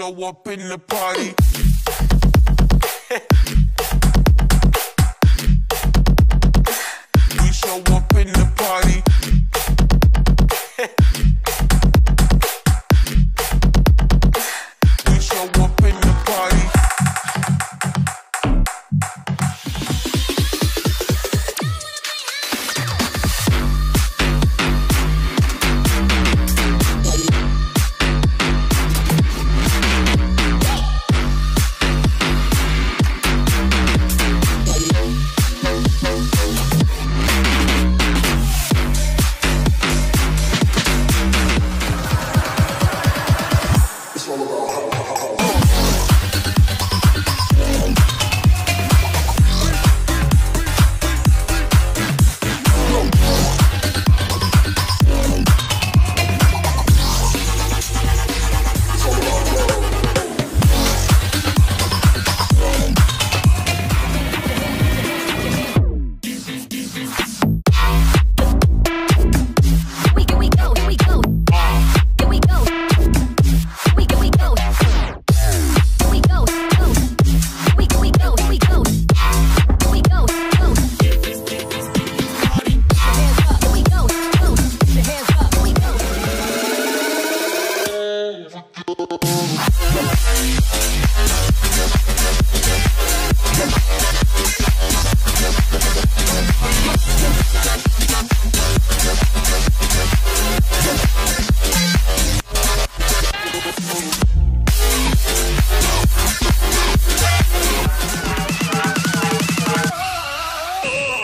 show up in the party. We show up in the party. We show up in the party.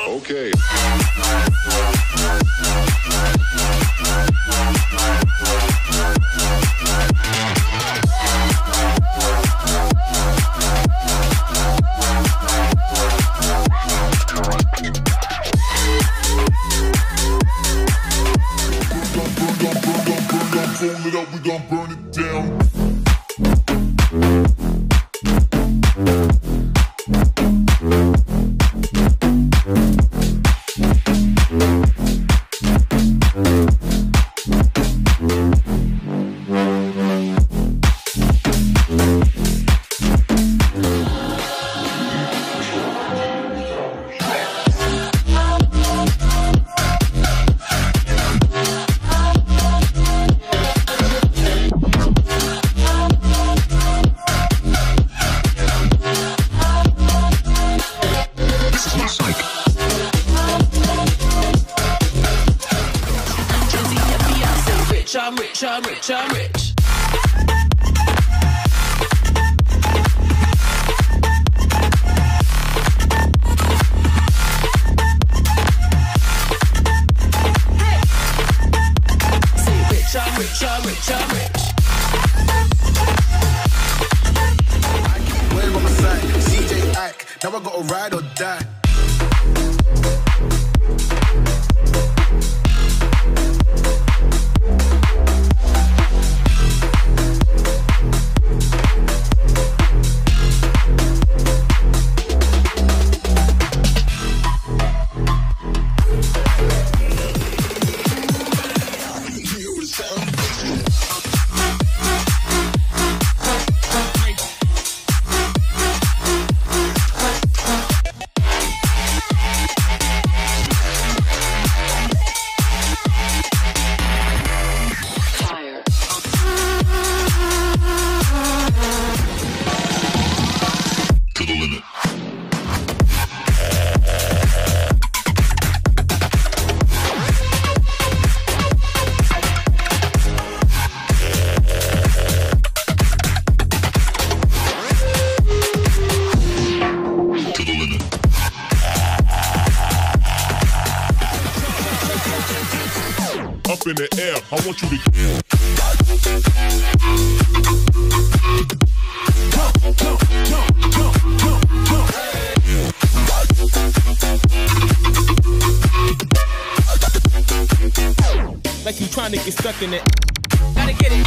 Okay. Fold it up, we gon' burn it down. I'm rich, I'm rich, I'm rich. Hey. Say rich, I'm rich, I'm rich, I'm rich. Wave on my side, CJ Ack. Now I gotta ride or die. Up in the air, I want you to like you trying to get stuck in it. Gotta get it,